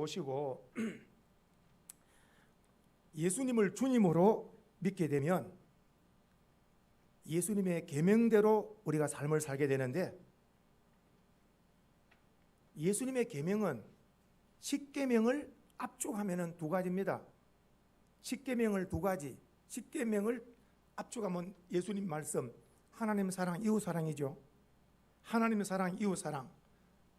보시고 예수님을 주님으로 믿게 되면 예수님의 계명대로 우리가 삶을 살게 되는데, 예수님의 계명은 십계명을 압축하면 두 가지입니다. 십계명을 두 가지, 십계명을 압축하면 예수님 말씀, 하나님 사랑, 이웃 사랑이죠. 하나님의 사랑, 이웃 사랑.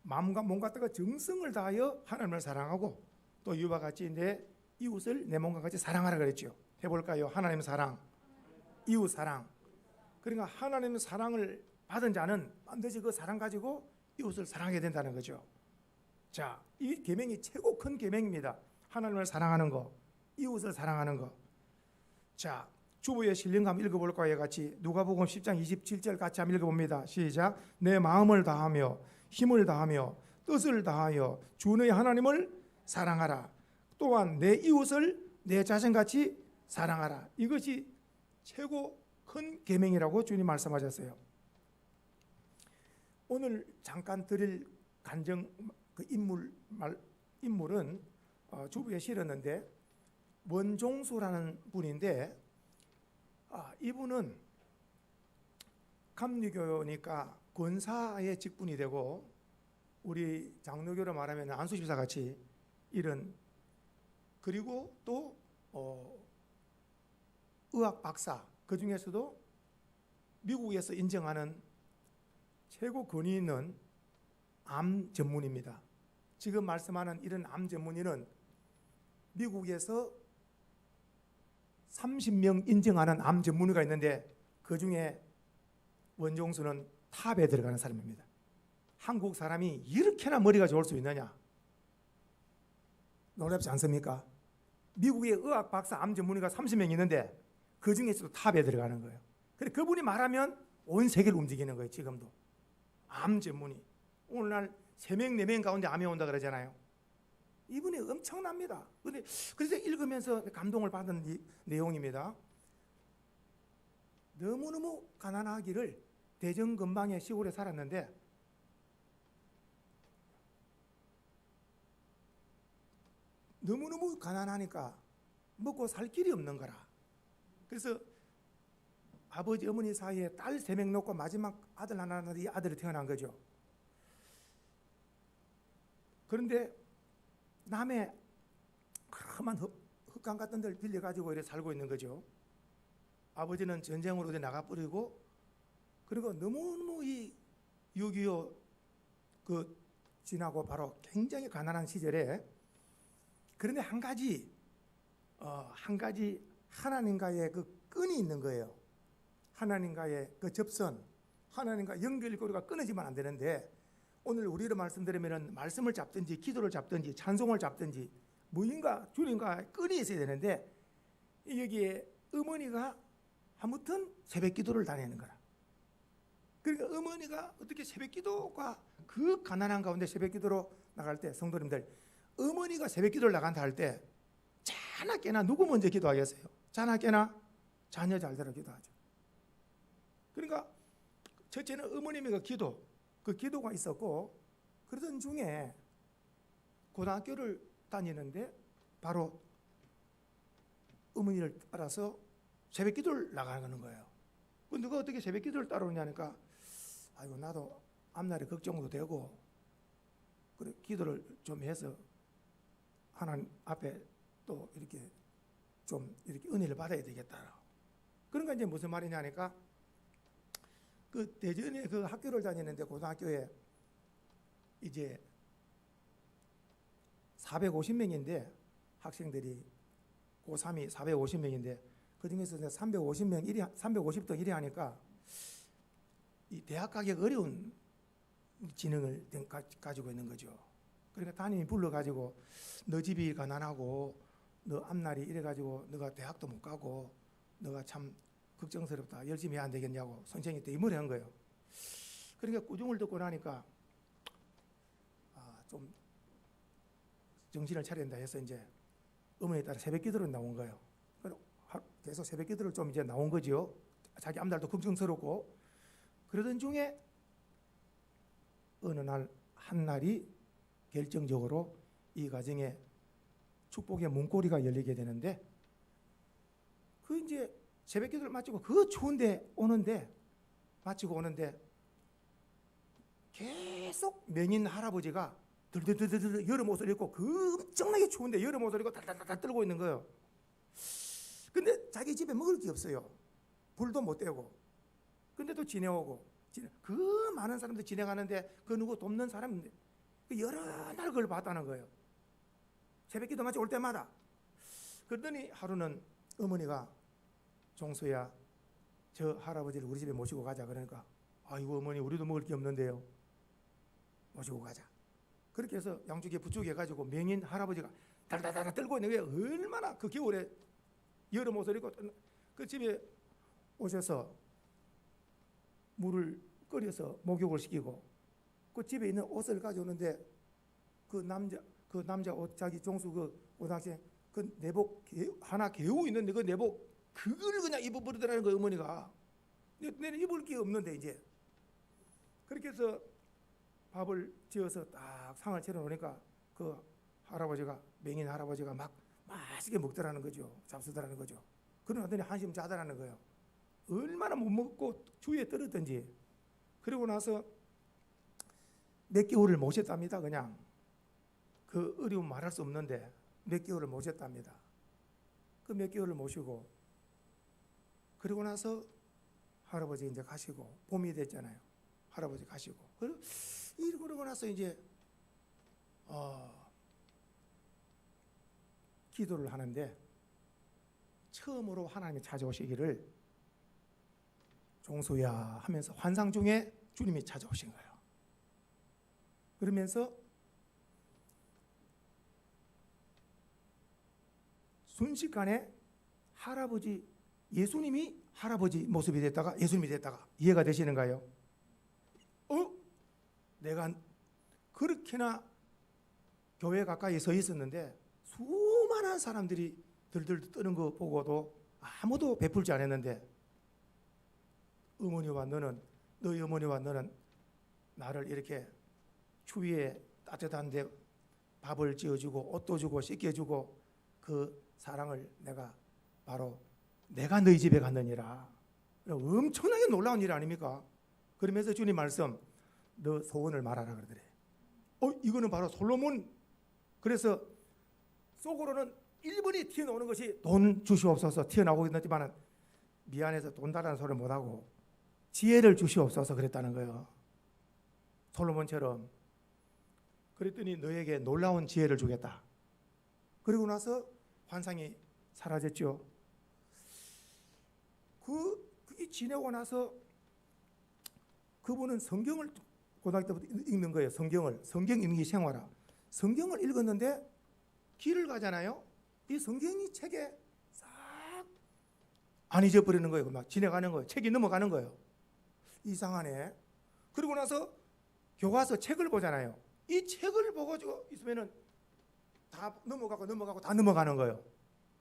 마음과 몸과 뜻과 정성을 다하여 하나님을 사랑하고, 또 이와 같이 내 이웃을 내 몸과 같이 사랑하라 그랬죠. 해볼까요? 하나님 사랑, 이웃 사랑. 그러니까 하나님의 사랑을 받은 자는 반드시 그 사랑 가지고 이웃을 사랑해야 된다는 거죠. 자, 이 계명이 최고 큰 계명입니다. 하나님을 사랑하는 거, 이웃을 사랑하는 거. 자, 주부의 신령감 읽어볼까요? 같이 누가복음 10장 27절 같이 한번 읽어봅니다. 시작. 내 마음을 다하며 힘을 다하며 뜻을 다하여 주 너의 하나님을 사랑하라. 또한 내 이웃을 내 자신같이 사랑하라. 이것이 최고 큰 계명이라고 주님 말씀하셨어요. 오늘 잠깐 드릴 간증 그 인물은 주부에 실었는데, 원종수라는 분인데, 이분은 감리교니까 권사의 직분이 되고, 우리 장로교로 말하면 안수집사 같이 이런, 그리고 또 의학 박사, 그 중에서도 미국에서 인정하는 최고 권위 있는 암 전문의입니다. 지금 말씀하는 이런 암 전문의는 미국에서 30명 인정하는 암 전문의가 있는데, 그 중에 원종수는 탑에 들어가는 사람입니다. 한국 사람이 이렇게나 머리가 좋을 수 있느냐? 놀랍지 않습니까? 미국의 의학 박사 암 전문의가 30명 있는데 그 중에서도 탑에 들어가는 거예요. 그래, 그분이 말하면 온 세계를 움직이는 거예요. 지금도 암 전문의. 오늘날 3명 4명 가운데 암이 온다 그러잖아요. 이분이 엄청납니다. 그래서 읽으면서 감동을 받은 이 내용입니다. 너무너무 가난하기를 대전 근방의 시골에 살았는데, 너무너무 가난하니까 먹고 살 길이 없는 거라. 그래서 아버지 어머니 사이에 딸 3명 놓고 마지막 아들 하나 이 아들이 태어난 거죠. 그런데 남의 험한 흙강 같은 데를 빌려가지고 이렇게 살고 있는 거죠. 아버지는 전쟁으로 나가버리고, 그리고 너무너무 이 6.25 그 지나고 바로 굉장히 가난한 시절에, 그런데 한 가지 하나님과의 그 끈이 있는 거예요. 하나님과의 그 접선, 하나님과 연결고리가 끊어지면 안 되는데, 오늘 우리로 말씀드리면 말씀을 잡든지 기도를 잡든지 찬송을 잡든지 무인과 주님과 끈이 있어야 되는데, 여기에 어머니가 아무튼 새벽 기도를 다니는 거라. 그러니까 어머니가 어떻게 새벽 기도가 그 가난한 가운데 새벽 기도로 나갈 때, 성도님들, 어머니가 새벽 기도를 나간다 할 때 자나 깨나 누구 먼저 기도하겠어요? 자나 깨나 자녀 잘되라 기도하죠. 그러니까 첫째는 어머님의 그 기도가 있었고, 그러던 중에 고등학교를 다니는데 바로 어머니를 따라서 새벽 기도를 나가는 거예요. 누가 어떻게 새벽 기도를 따라오냐니까, 아이고 나도 앞날에 걱정도 되고 그래 기도를 좀 해서 하나님 앞에 또 이렇게 좀 이렇게 은혜를 받아야 되겠다. 그러니까 이제 무슨 말이냐니까, 그 대전에 그 학교를 다니는데 고등학교에 이제 450명인데 학생들이 고3이 450명인데 그 중에서 350등 1위 하니까 이 대학 가기가 어려운 지능을 가지고 있는 거죠. 그러니까 담임이 불러가지고 너 집이 가난하고 너 앞날이 이래가지고 너가 대학도 못 가고 너가 참 걱정스럽다. 열심히 해야 안 되겠냐고 선생님한테 이문을 한 거예요. 그러니까 꾸중을 듣고 나니까 좀 정신을 차려야 된다 해서 이제 어머니에 따라 새벽 기도를 나온 거예요. 계속 새벽 기도를 좀 이제 나온 거죠. 자기 앞날도 걱정스럽고. 그러던 중에 어느 날 한 날이 결정적으로 이 가정에 축복의 문고리가 열리게 되는데, 그 이제 새벽 기도를 마치고 그 추운데 오는데, 마치고 오는데 계속 명인 할아버지가 들들들들 여름 옷을 입고 그 엄청나게 추운데 여름 옷을 입고 달달달 떨고 있는 거예요. 근데 자기 집에 먹을 게 없어요. 불도 못 떼고. 근데 또 지내오고, 그 많은 사람들 지내가는데 그 누구 돕는 사람인데 여러 날 그걸 봤다는 거예요. 새벽 기도 마치 올 때마다. 그러더니 하루는 어머니가 종수야, 저 할아버지를 우리 집에 모시고 가자. 그러니까 아이고 어머니, 우리도 먹을 게 없는데요, 모시고 가자. 그렇게 해서 양쪽에 부축해 가지고 명인 할아버지가 달달달 떨고 있는 게 얼마나 그 겨울에 여름 옷을 입고 그 집에 오셔서 물을 끓여서 목욕을 시키고, 그 집에 있는 옷을 가져오는데 그 남자 옷, 자기 종수 그 고등학생 그 내복 하나 개우 있는데 그 내복 그걸 그냥 입어버리더라는 거예요. 어머니가 내는 입을 게 없는데 이제. 그렇게 해서 밥을 지어서 딱 상을 차려놓으니까 그 할아버지가, 명인 할아버지가 막 맛있게 먹더라는 거죠. 잡수더라는 거죠. 그러더니 한숨 자더라는 거예요. 얼마나 못 먹고 주위에 떨었던지. 그리고 나서 몇 개월을 모셨답니다. 그냥 그 어려움 말할 수 없는데 몇 개월을 모셨답니다. 그 몇 개월을 모시고, 그리고 나서 할아버지 이제 가시고, 봄이 됐잖아요. 할아버지 가시고, 그러고 나서 이제 기도를 하는데 처음으로 하나님이 찾아오시기를 종소야 하면서 환상 중에 주님이 찾아오신 거예요. 그러면서 순식간에 할아버지, 예수님이 할아버지 모습이 됐다가 예수님이 됐다가, 이해가 되시는가요? 내가 그렇게나 교회 가까이 서 있었는데 수많은 사람들이 들들 떠는 거 보고도 아무도 베풀지 않았는데, 어머니와 너는, 너희 어머니와 너는 나를 이렇게 추위에 따뜻한데 밥을 지어주고 옷도 주고 씻겨주고 그 사랑을 내가 바로 내가 너희 집에 갔느니라. 엄청나게 놀라운 일 아닙니까? 그러면서 주님 말씀, 너 소원을 말하라 그러더래. 이거는 바로 솔로몬. 그래서 속으로는 1번이 튀어나오는 것이 돈 주시옵소서 튀어나오고 있는지만 미안해서 돈 달라는 소리를 못하고 지혜를 주시옵소서 그랬다는 거예요. 솔로몬처럼. 그랬더니 너에게 놀라운 지혜를 주겠다. 그리고 나서 환상이 사라졌죠. 그게 지내고 나서 그분은 성경을 고등학교 때부터 읽는 거예요. 성경 읽는 게 생활화. 성경을 읽었는데 길을 가잖아요. 이 성경이 책에 싹 안 잊어버리는 거예요. 막 지나가는 거예요. 책이 넘어가는 거예요. 이상하네. 그리고 나서 교과서 책을 보잖아요. 이 책을 보고 있으면은 다 넘어가고 다 넘어가는 거예요.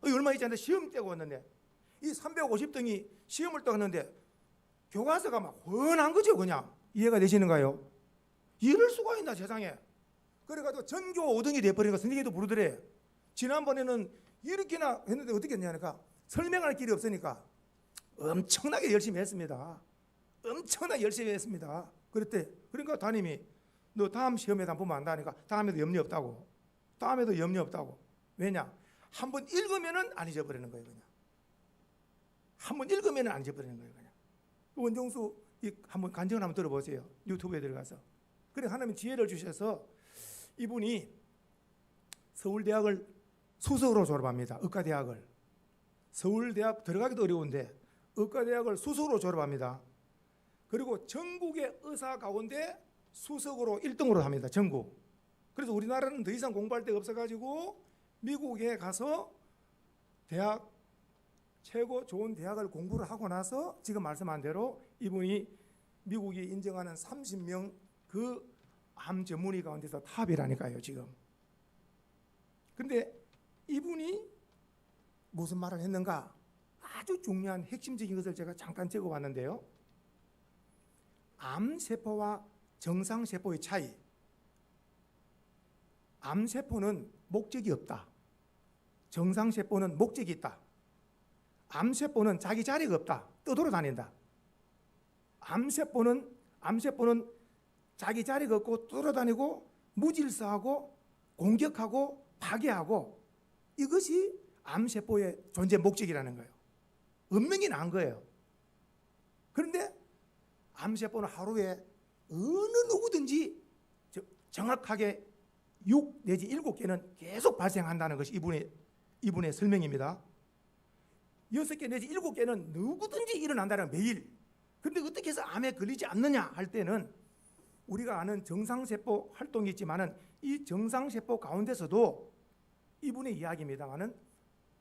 얼마 있지 시험 때고 왔는데 이 350등이 시험을 떠왔는데 교과서가 막 훤한 거죠. 그냥. 이해가 되시는가요? 이럴 수가 있나 세상에. 그래가지고 전교 5등이 돼버리니까 선생님도 부르더래. 지난번에는 이렇게나 했는데 어떻게 했냐니까 설명할 길이 없으니까 엄청나게 열심히 했습니다. 엄청나게 열심히 했습니다. 그랬대. 그러니까 담임이 너 다음 시험에도 안 보면 안다니까 다음에도 염려 없다고. 다음에도 염려 없다고. 왜냐? 한번 읽으면은 안 잊어버리는 거예요. 그냥. 한번 읽으면은 안 잊어버리는 거예요. 그냥. 원정수 한번 간증을 한번 들어보세요. 유튜브에 들어가서. 그래 하나님이 지혜를 주셔서 이분이 서울대학을 수석으로 졸업합니다. 의과대학을. 서울대학 들어가기도 어려운데 의과대학을 수석으로 졸업합니다. 그리고 전국의 의사 가운데 수석으로 1등으로 합니다. 전국. 그래서 우리나라는 더 이상 공부할 데가 없어가지고 미국에 가서 대학 최고 좋은 대학을 공부를 하고 나서 지금 말씀한 대로 이분이 미국이 인정하는 30명 그 암 전문의 가운데서 탑이라니까요 지금. 근데 이분이 무슨 말을 했는가? 아주 중요한 핵심적인 것을 제가 잠깐 적어봤는데요. 암세포와 정상세포의 차이. 암세포는 목적이 없다. 정상세포는 목적이 있다. 암세포는 자기 자리가 없다. 떠돌아다닌다. 암세포는 자기 자리가 없고 떠돌아다니고 무질서하고 공격하고 파괴하고, 이것이 암세포의 존재 목적이라는 거예요. 없는 게 나은 거예요. 그런데 암세포는 하루에 어느 누구든지 정확하게 6 내지 7개는 계속 발생한다는 것이 이분의 설명입니다. 6개 내지 7개는 누구든지 일어난다는 거예요, 매일. 그런데 어떻게 해서 암에 걸리지 않느냐 할 때는 우리가 아는 정상세포 활동이 있지만은 이 정상세포 가운데서도 이분의 이야기입니다만은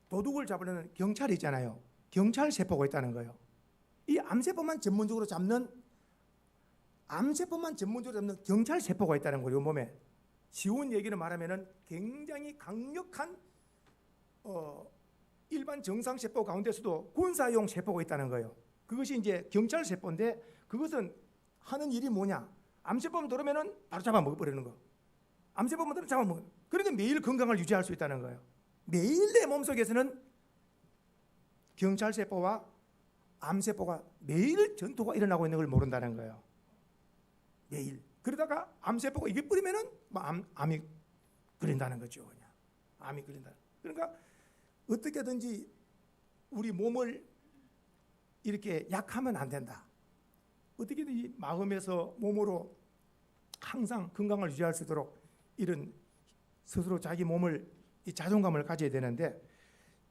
도둑을 잡으려는 경찰이 있잖아요. 경찰세포가 있다는 거예요. 이 암세포만 전문적으로 잡는 경찰세포가 있다는 거예요, 몸에. 쉬운 얘기를 말하면은 굉장히 강력한 일반 정상세포 가운데서도 군사용 세포가 있다는 거예요. 그것이 이제 경찰세포인데, 그것은 하는 일이 뭐냐? 암세포만 들어오면은 바로 잡아먹어버리는 거. 암세포만 들어오면 잡아먹어. 그러니까 매일 건강을 유지할 수 있다는 거예요. 매일 내 몸속에서는 경찰세포와 암세포가 매일 전투가 일어나고 있는 걸 모른다는 거예요. 매일. 그러다가 암세포가 이게 뿌리면은 암이 걸린다는 거죠. 그냥 암이 걸린다. 그러니까 어떻게든지 우리 몸을 이렇게 약하면 안 된다. 어떻게든지 마음에서 몸으로 항상 건강을 유지할 수 있도록 이런 스스로 자기 몸을, 이 자존감을 가져야 되는데,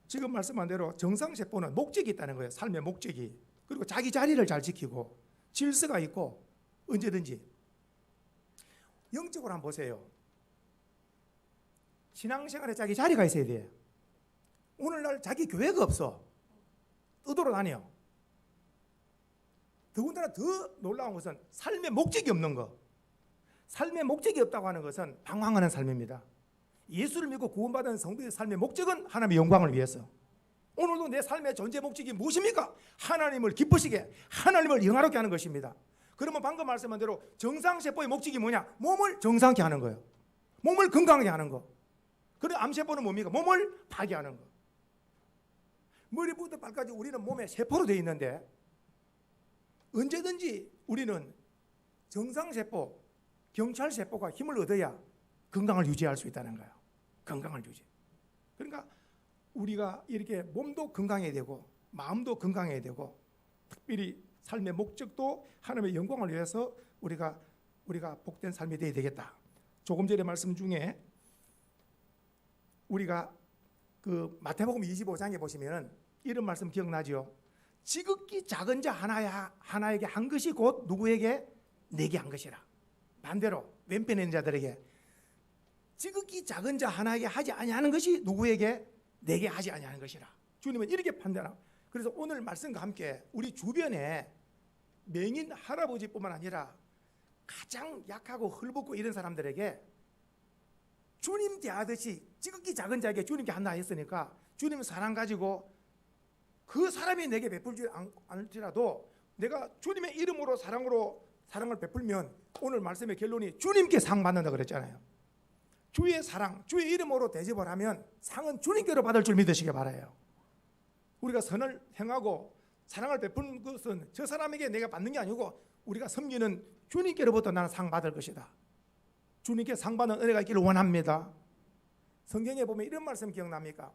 지금 말씀한 대로 정상세포는 목적이 있다는 거예요. 삶의 목적이. 그리고 자기 자리를 잘 지키고 질서가 있고 언제든지. 영적으로 한번 보세요. 신앙생활에 자기 자리가 있어야 돼요. 오늘날 자기 교회가 없어. 떠돌아다녀. 더군다나 더 놀라운 것은 삶의 목적이 없는 거. 삶의 목적이 없다고 하는 것은 방황하는 삶입니다. 예수를 믿고 구원받은 성도의 삶의 목적은 하나님의 영광을 위해서. 오늘도 내 삶의 존재 목적이 무엇입니까? 하나님을 기쁘시게, 하나님을 영화롭게 하는 것입니다. 그러면 방금 말씀한 대로 정상세포의 목적이 뭐냐? 몸을 정상케 하는 거예요. 몸을 건강하게 하는 거. 그리고 암세포는 뭡니까? 몸을 파괴하는 거. 머리부터 발까지 우리는 몸에 세포로 되어 있는데, 언제든지 우리는 정상세포, 경찰세포가 힘을 얻어야 건강을 유지할 수 있다는 거예요. 건강을 유지. 그러니까 우리가 이렇게 몸도 건강해야 되고 마음도 건강해야 되고, 특별히 삶의 목적도 하나님의 영광을 위해서 우리가 복된 삶이 되어야 되겠다. 조금 전에 말씀 중에 우리가 그 마태복음 25장에 보시면 이런 말씀 기억나죠? 지극히 작은 자 하나에게 한 것이 곧 누구에게? 내게 한 것이라. 반대로 왼편에 있는 자들에게 지극히 작은 자 하나에게 하지 아니하는 것이 누구에게? 내게 하지 아니하는 것이라. 주님은 이렇게 판단하고, 그래서 오늘 말씀과 함께 우리 주변에 맹인 할아버지뿐만 아니라 가장 약하고 헐벗고 이런 사람들에게 주님 대하듯이 지극히 작은 자에게 주님께 한다 했으니까, 주님 사랑 가지고 그 사람이 내게 베풀지 않을지라도 내가 주님의 이름으로 사랑을 베풀면 오늘 말씀의 결론이 주님께 상 받는다 그랬잖아요. 주의 사랑, 주의 이름으로 대접을 하면 상은 주님께로 받을 줄 믿으시기 바라요. 우리가 선을 행하고 사랑을 베푸는 것은 저 사람에게 내가 받는 게 아니고 우리가 섬기는 주님께로부터 나는 상 받을 것이다. 주님께 상 받는 은혜가 있기를 원합니다. 성경에 보면 이런 말씀 기억납니까?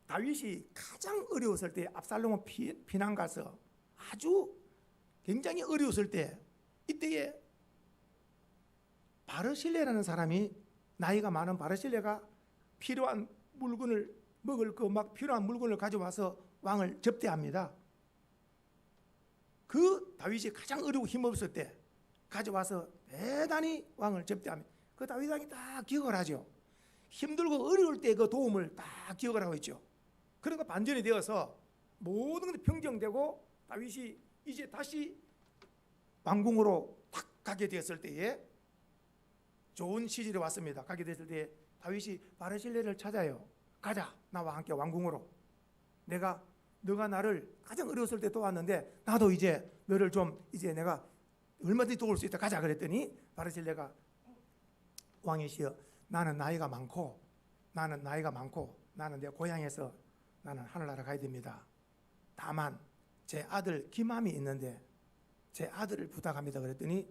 다윗이 가장 어려웠을 때 압살롬은 피난 가서 아주 굉장히 어려웠을 때, 이때에 바르실레라는 사람이, 나이가 많은 바르실레가 필요한 물건을 먹을 거 막 필요한 물건을 가져와서 왕을 접대합니다. 그 다윗이 가장 어려고 힘없을 때 가져와서 대단히 왕을 접대합니다. 그 다윗 왕이 다 기억을 하죠. 힘들고 어려울 때 그 도움을 다 기억을 하고 있죠. 그러니까 반전이 되어서 모든 것이 평정되고 다윗이 이제 다시 왕궁으로 탁 가게 되었을 때에 좋은 시절이 왔습니다. 가게 됐을 때 다윗이 바르실레를 찾아요. 가자, 나와 함께 왕궁으로. 너가 나를 가장 어려웠을 때 도왔는데 나도 이제 너를 좀 이제 내가 얼마든지 도울 수 있다. 가자 그랬더니 바르실레가 왕이시여, 나는 나이가 많고 나는 내 고향에서 나는 하늘나라 가야 됩니다. 다만 제 아들 김함이 있는데 제 아들을 부탁합니다. 그랬더니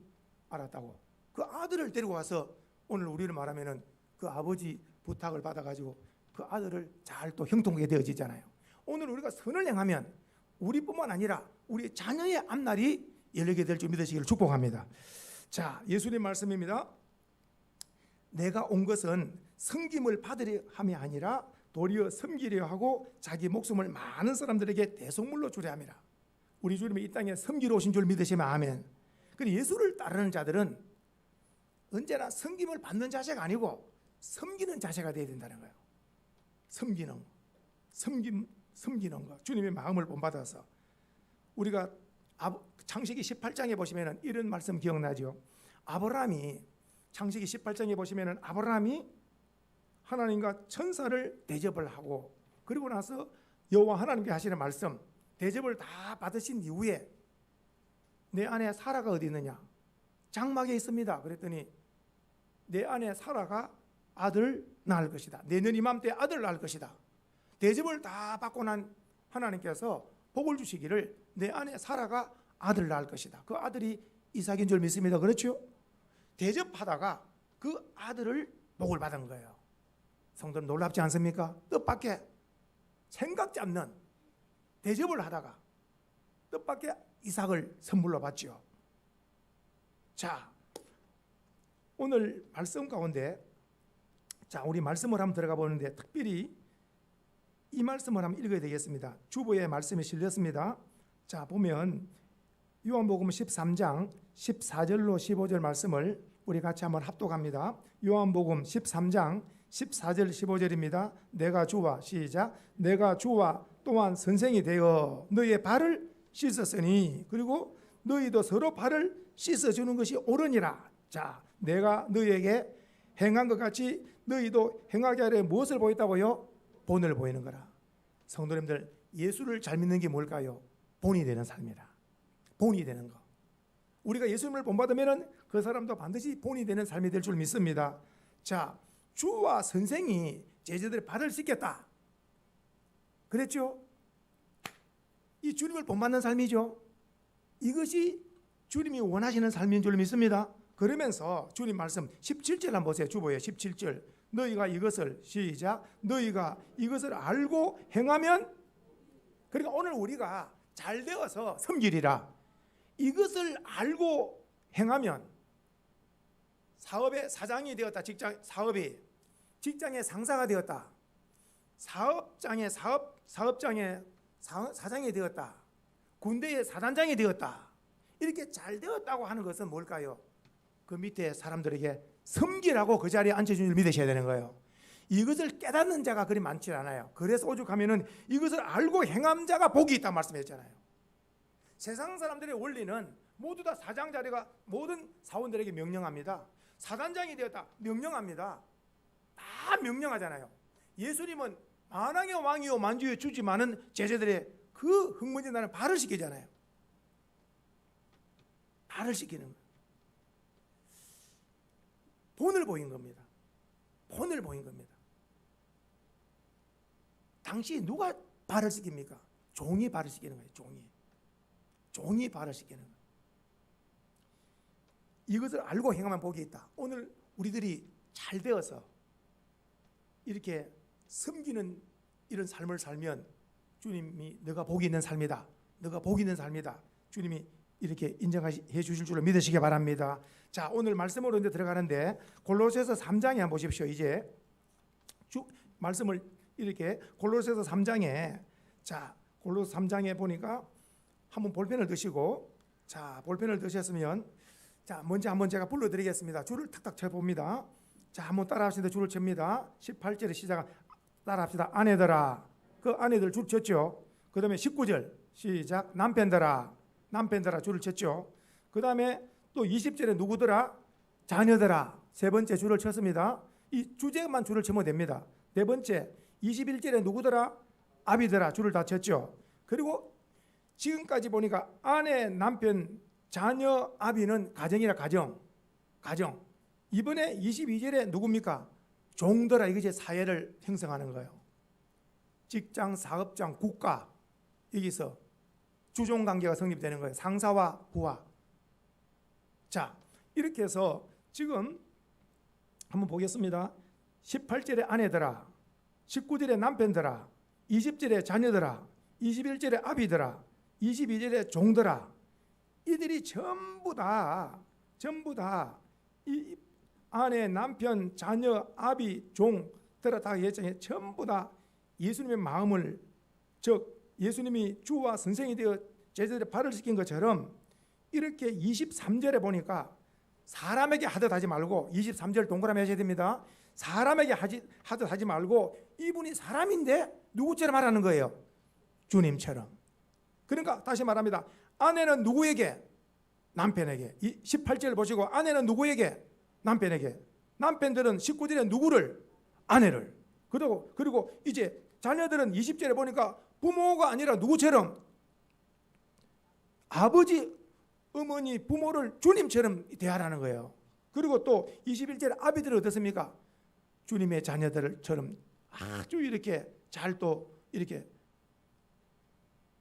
알았다고. 그 아들을 데리고 와서 오늘 우리를 말하면은 그 아버지 부탁을 받아가지고 그 아들을 잘 또 형통하게 되어지잖아요. 오늘 우리가 선을 행하면 우리뿐만 아니라 우리 자녀의 앞날이 열리게 될 줄 믿으시기를 축복합니다. 자, 예수님 말씀입니다. 내가 온 것은 섬김을 받으려 함이 아니라 도리어 섬기려 하고 자기 목숨을 많은 사람들에게 대속물로 주려 함이라. 우리 주님이 이 땅에 섬기러 오신 줄 믿으시면 아멘. 그리고 예수를 따르는 자들은 언제나 섬김을 받는 자세가 아니고 섬기는 자세가 되어야 된다는 거예요. 섬기는 거. 주님의 마음을 본받아서 우리가 창세기 18장에 보시면 이런 말씀 기억나죠? 아브라함이 창세기 18장에 보시면 아브라함이 하나님과 천사를 대접을 하고 그리고 나서 여호와 하나님께 하시는 말씀 대접을 다 받으신 이후에 내 아내 사라가 어디 있느냐? 장막에 있습니다. 그랬더니 내 아내 사라가 아들 낳을 것이다. 내년 이맘때 아들 낳을 것이다. 대접을 다 받고 난 하나님께서 복을 주시기를 내 아내 사라가 아들 낳을 것이다. 그 아들이 이삭인 줄 믿습니다. 그렇죠? 대접하다가 그 아들을 복을 받은 거예요. 성도님 놀랍지 않습니까? 뜻밖의 생각지 않는 대접을 하다가 뜻밖의 이삭을 선물로 받죠. 자, 오늘 말씀 가운데 자, 우리 말씀을 한번 들어가 보는데 특별히 이 말씀을 한번 읽어야 되겠습니다. 주보에 말씀이 실렸습니다. 자, 보면 요한복음 13장 14절로 15절 말씀을 우리 같이 한번 합독합니다. 요한복음 13장 14절 15절입니다. 내가 주와 시작. 내가 주와 또한 선생이 되어 너희의 발을 씻었으니 그리고 너희도 서로 발을 씻어주는 것이 옳으니라. 자, 내가 너희에게 행한 것 같이 너희도 행하게 하려 무엇을 보였다고요? 본을 보이는 거라. 성도님들 예수를 잘 믿는 게 뭘까요? 본이 되는 삶이라. 본이 되는 거. 우리가 예수님을 본받으면 그 사람도 반드시 본이 되는 삶이 될 줄 믿습니다. 자, 주와 선생이 제자들의 발을 씻겠다. 그랬죠? 이 주님을 본받는 삶이죠. 이것이 주님이 원하시는 삶인 줄 믿습니다. 그러면서 주님 말씀 17절 한번 보세요. 주보에 17절. 너희가 이것을 시작. 너희가 이것을 알고 행하면 그러니까 오늘 우리가 잘 되어서 섬기리라. 이것을 알고 행하면 사업의 사장이 되었다. 직장의 상사가 되었다. 사업장의 사장이 되었다. 군대의 사단장이 되었다. 이렇게 잘 되었다고 하는 것은 뭘까요? 그 밑에 사람들에게 섬기라고 그 자리에 앉혀준 줄 믿으셔야 되는 거예요. 이것을 깨닫는 자가 그리 많지 않아요. 그래서 오죽하면은 이것을 알고 행한 자가 복이 있다 말씀했잖아요. 세상 사람들의 원리는 모두 다 사장 자리가 모든 사원들에게 명령합니다. 사단장이 되었다 명령합니다. 다 명령하잖아요. 예수님은 만왕의 왕이요 만주의 주지만은 제자들의 그 흥분이 나는 발을 시키잖아요. 발을 시키는 거예요. 본을 보인 겁니다. 본을 보인 겁니다. 당시 누가 발을 시킵니까? 종이 발을 시키는 거예요. 종이 발을 시키는 거예요. 이것을 알고 행하면 복이 있다. 오늘 우리들이 잘 되어서 이렇게 섬기는 이런 삶을 살면 주님이 너가 복이 있는 삶이다. 너가 복이 있는 삶이다. 주님이 이렇게 인정해 주실 줄로 믿으시기 바랍니다. 자, 오늘 말씀으로 이제 들어가는데 골로새서 3장에 한번 보십시오. 이제 쭉 말씀을 이렇게 골로새서 3장에 자, 골로새 3장에 보니까 한번 볼펜을 드시고 자, 볼펜을 드셨으면 자, 먼저 한번 제가 불러 드리겠습니다. 줄을 탁탁 쳐 봅니다. 자, 한번 따라 하시는데 줄을 칩니다. 18절에 시작 따라 합시다. 아내들아. 그 아내들 줄 쳤죠. 그다음에 19절 시작 남편들아 줄을 쳤죠. 그 다음에 또 20절에 누구더라? 자녀들아. 세 번째 줄을 쳤습니다. 이 주제만 줄을 치면 됩니다. 네 번째 21절에 누구더라? 아비들아 줄을 다 쳤죠. 그리고 지금까지 보니까 아내, 남편, 자녀, 아비는 가정이라 가정. 이번에 22절에 누굽니까? 종들아, 이것이 사회를 형성하는 거예요. 직장, 사업장, 국가, 여기서 주종관계가 성립되는 거예요. 상사와 부하. 자, 이렇게 해서 지금 한번 보겠습니다. 18절에 아내들아, 19절에 남편들아, 20절에 자녀들아, 21절에 아비들아, 22절에 종들아, 이들이 전부 다 이 아내, 남편, 자녀, 아비, 종들아 다 예정에 전부 다 예수님의 마음을, 즉 예수님이 주와 선생이 되어 제자들의 발을 씻긴 것처럼 이렇게 23절에 보니까 사람에게 하듯 하지 말고, 23절 동그라미 하셔야 됩니다. 사람에게 하듯 하지 말고 이분이 사람인데 누구처럼 하라는 거예요? 주님처럼. 그러니까 다시 말합니다. 아내는 누구에게? 남편에게. 18절 보시고, 아내는 누구에게? 남편에게. 남편들은 19절에 누구를? 아내를. 그리고 이제 자녀들은 20절에 보니까 부모가 아니라 누구처럼? 아버지, 어머니, 부모를 주님처럼 대하라는 거예요. 그리고 또 21절에 아비들은 어떻습니까? 주님의 자녀들처럼 아주 이렇게 잘 또 이렇게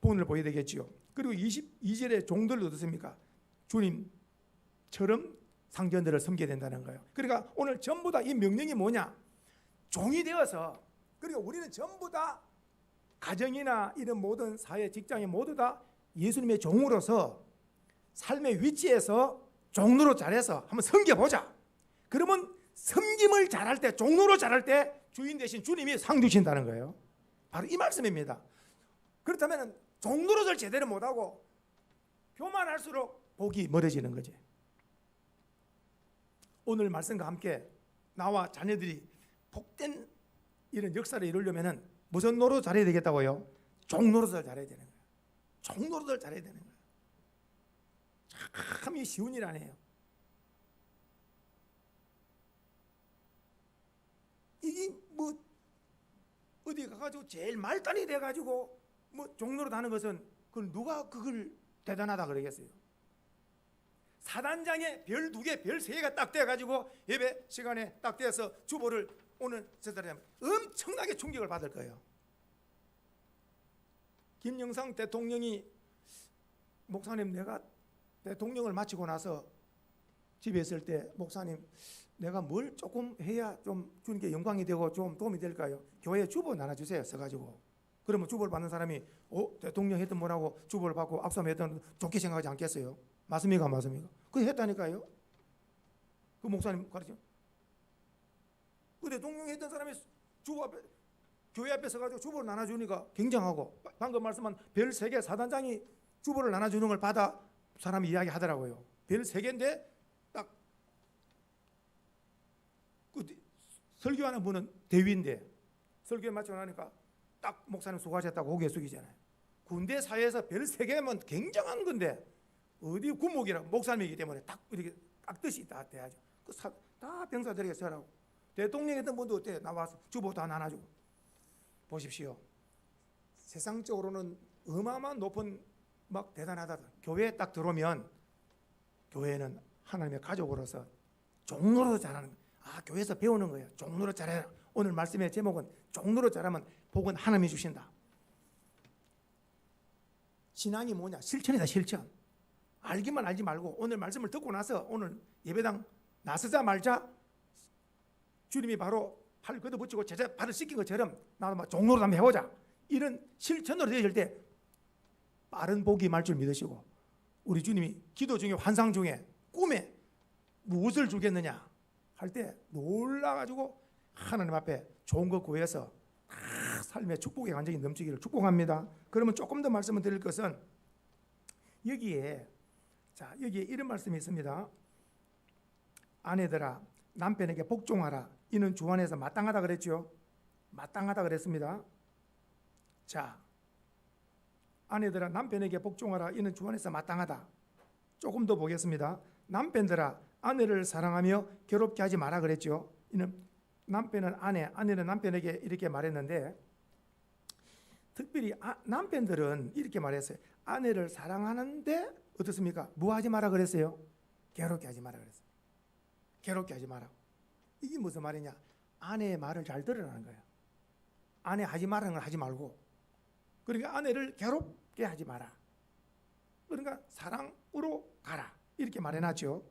본을 보여야 되겠지요. 그리고 22절에 종들도 어떻습니까? 주님처럼 상전들을 섬겨야 된다는 거예요. 그러니까 오늘 전부 다 이 명령이 뭐냐? 종이 되어서, 그리고 우리는 전부 다 가정이나 이런 모든 사회, 직장에 모두 다 예수님의 종으로서 삶의 위치에서 종로로 잘해서 한번 섬겨보자. 그러면 섬김을 잘할 때, 종로로 잘할 때 주인 대신 주님이 상 주신다는 거예요. 바로 이 말씀입니다. 그렇다면 종로를 제대로 못하고 교만할수록 복이 멀어지는 거지. 오늘 말씀과 함께 나와 자녀들이 복된 이런 역사를 이루려면 무슨 노릇 잘해야 되겠다고요? 종노릇을 잘해야 되는 거예요. 종노릇을 잘해야 되는 거예요. 참이 쉬운 일 아니에요. 이게 뭐 어디 가가지고 제일 말단이 돼가지고 뭐 종노릇 하는 것은 그걸 누가 그걸 대단하다 그러겠어요? 사단장에 별 2개, 별 3개가 딱 돼가지고 예배 시간에 딱 돼서 주보를 오늘 제자리에 엄청나게 충격을 받을 거예요. 김영삼 대통령이 목사님, 내가 대통령을 마치고 나서 집에 있을 때 목사님, 내가 뭘 조금 해야 좀 주님께 영광이 되고 좀 도움이 될까요? 교회에 주보 나눠주세요 써가지고. 그러면 주보를 받는 사람이 대통령 했던 분하고 주보를 받고 앞서면 했던 좋게 생각하지 않겠어요? 맞습니까? 맞습니까? 그거 했다니까요. 그 목사님 가르쳐. 그 대통령 했던 사람이 주보 앞에, 교회 앞에 서가지고 주보를 나눠주니까 굉장하고, 방금 말씀한 별 3개 사단장이 주보를 나눠주는 걸 받아 사람이 이야기하더라고요. 별 3개인데 딱 그 설교하는 분은 대위인데 설교에 맞춰 나니까 딱 목사님 수고하셨다고 고개 숙이잖아요. 군대 사회에서 별 3개면 굉장한 건데 어디 군목이라고, 목사님이기 때문에 딱 이렇게 깍듯이 다 돼야죠. 다 병사들에게 서라고. 대통령 했던 분도 어때? 나와서 주보 다 나눠주고. 보십시오. 세상적으로는 어마어마한 높은 막 대단하다. 교회에 딱 들어오면 교회는 하나님의 가족으로서 종로로 잘하는, 교회에서 배우는 거예요. 종로로 잘해라. 오늘 말씀의 제목은 종로로 잘하면 복은 하나님이 주신다. 신앙이 뭐냐? 실천이다. 실천. 알기만 알지 말고 오늘 말씀을 듣고 나서 오늘 예배당 나서자마자 주님이 바로 팔 걷어붙이고 제자 발을 씻긴 것처럼 나도 막 종로로 한번 해보자. 이런 실천으로 되어질 때 빠른 복이 말 줄 믿으시고, 우리 주님이 기도 중에, 환상 중에, 꿈에 무엇을 주겠느냐 할 때 놀라가지고 하나님 앞에 좋은 것 구해서 삶의 축복의 간증이 넘치기를 축복합니다. 그러면 조금 더 말씀을 드릴 것은 여기에 이런 말씀이 있습니다. 아내들아 남편에게 복종하라. 이는 주 안에서 마땅하다 그랬죠. 마땅하다 그랬습니다. 자, 아내들아 남편에게 복종하라. 이는 주 안에서 마땅하다. 조금 더 보겠습니다. 남편들아 아내를 사랑하며 괴롭게 하지 마라 그랬죠. 이는 남편은 아내는 남편에게 이렇게 말했는데, 특별히 남편들은 이렇게 말했어요. 아내를 사랑하는데 어떻습니까? 뭐 하지 마라 그랬어요? 괴롭게 하지 마라 그랬어요. 괴롭게 하지 마라. 이게 무슨 말이냐? 아내의 말을 잘 들으라는 거예요. 아내 하지 말라는 걸 하지 말고, 그러니까 아내를 괴롭게 하지 마라. 그러니까 사랑으로 가라, 이렇게 말해놨죠.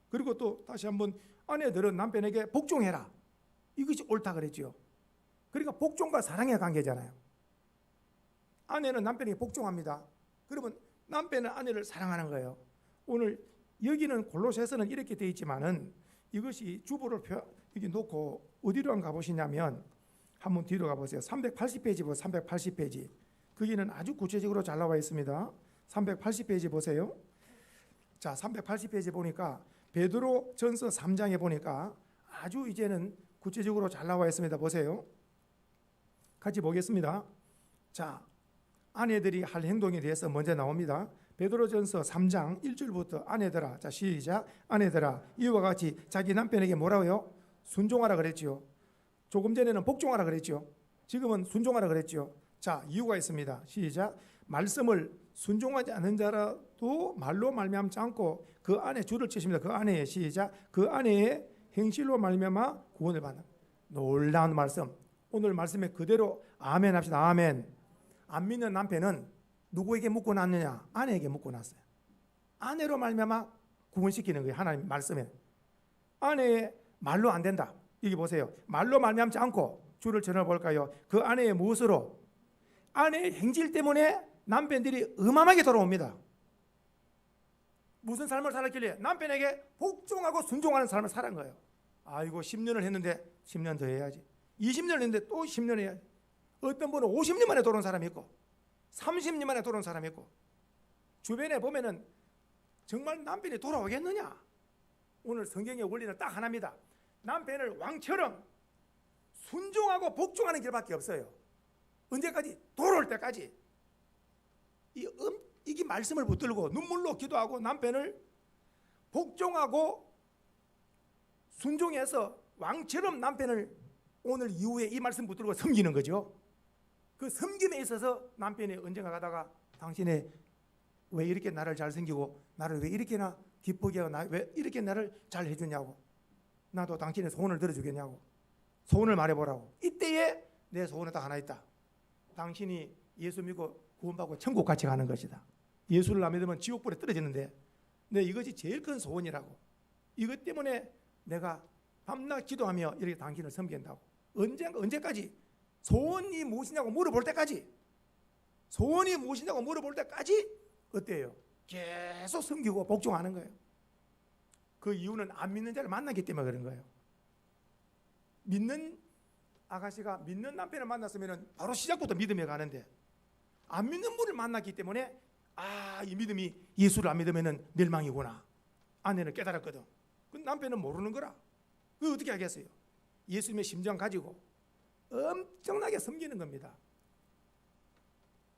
그리고 또 다시 한번 아내들은 남편에게 복종해라, 이것이 옳다 그랬죠. 그러니까 복종과 사랑의 관계잖아요. 아내는 남편에게 복종합니다. 그러면 남편은 아내를 사랑하는 거예요. 오늘 여기는 골로새서는 이렇게 되어 있지만은 이것이 주보를 여기 놓고 어디로 안 가보시냐면 한번 뒤로 가보세요. 380페이지 보세요. 380페이지. 거기는 아주 구체적으로 잘 나와 있습니다. 380페이지 보세요. 자, 380페이지 보니까 베드로 전서 3장에 보니까 아주 이제는 구체적으로 잘 나와 있습니다. 보세요. 같이 보겠습니다. 자, 아내들이 할 행동에 대해서 먼저 나옵니다. 베드로전서 3장 1절부터 아내들아, 자 시작. 아내들아, 이와 같이 자기 남편에게 뭐라고요? 순종하라 그랬죠. 조금 전에는 복종하라 그랬죠. 지금은 순종하라 그랬죠. 자, 이유가 있습니다. 시작. 말씀을 순종하지 않는 자라도 말로 말미암지 않고 그 안에 줄을 치십니다. 그 안에, 시작. 그 안에 행실로 말미암아 구원을 받는. 놀라운 말씀. 오늘 말씀에 그대로 아멘 합시다. 아멘. 안 믿는 남편은 누구에게 묻고 났느냐? 아내에게 묻고 났어요. 아내로 말미암아 구원시키는 거예요. 하나님 말씀에. 아내의 말로 안 된다. 여기 보세요. 말로 말미암지 않고 줄을 전해볼까요? 그 아내의 무엇으로? 아내의 행질 때문에 남편들이 음함하게 돌아옵니다. 무슨 삶을 살았길래? 남편에게 복종하고 순종하는 삶을 살은 거예요. 아이고 10년을 했는데 10년 더 해야지. 20년을 했는데 또 10년 해야지. 어떤 분은 50년 만에 돌아온 사람이 있고 30년 만에 돌아온 사람이 있고, 주변에 보면은 정말 남편이 돌아오겠느냐? 오늘 성경의 원리는 딱 하나입니다. 남편을 왕처럼 순종하고 복종하는 길밖에 없어요. 언제까지? 돌아올 때까지. 이게 말씀을 붙들고 눈물로 기도하고 남편을 복종하고 순종해서 왕처럼 남편을 오늘 이후에 이 말씀 붙들고 섬기는 거죠. 그 섬김에 있어서 남편이 언젠가 가다가 당신이 왜 이렇게 나를 잘 섬기고 나를 왜 이렇게나 기쁘게 하고 왜 이렇게 나를 잘 해주냐고, 나도 당신의 소원을 들어주겠냐고, 소원을 말해보라고. 이때에 내 소원은 딱 하나 있다. 당신이 예수 믿고 구원받고 천국 같이 가는 것이다. 예수를 안 믿으면 지옥불에 떨어지는데 내 이것이 제일 큰 소원이라고. 이것 때문에 내가 밤낮 기도하며 이렇게 당신을 섬긴다고. 언제까지? 소원이 무엇이냐고 물어볼 때까지. 소원이 무엇이냐고 물어볼 때까지 어때요? 계속 섬기고 복종하는 거예요. 그 이유는 안 믿는 자를 만났기 때문에 그런 거예요. 믿는 아가씨가 믿는 남편을 만났으면 바로 시작부터 믿음에 가는데, 안 믿는 분을 만났기 때문에 이 믿음이 예수를 안 믿으면 멸망이구나. 아내는 깨달았거든. 그 남편은 모르는 거라. 그 어떻게 하겠어요? 예수님의 심정 가지고 엄청나게 섬기는 겁니다.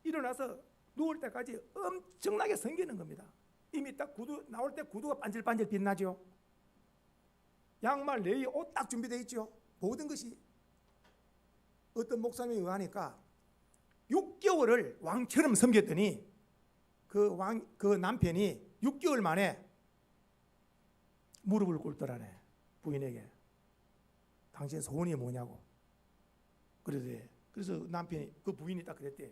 일어나서 누울 때까지 엄청나게 섬기는 겁니다. 이미 딱 구두 나올 때 구두가 반질반질 빛나죠. 양말, 레이, 옷 딱 준비되어 있죠. 모든 것이. 어떤 목사님이 의하니까 6개월을 왕처럼 섬겼더니 그 남편이 6개월 만에 무릎을 꿇더라네. 부인에게. 당신 소원이 뭐냐고. 그래서 남편이, 그 부인이 딱 그랬대.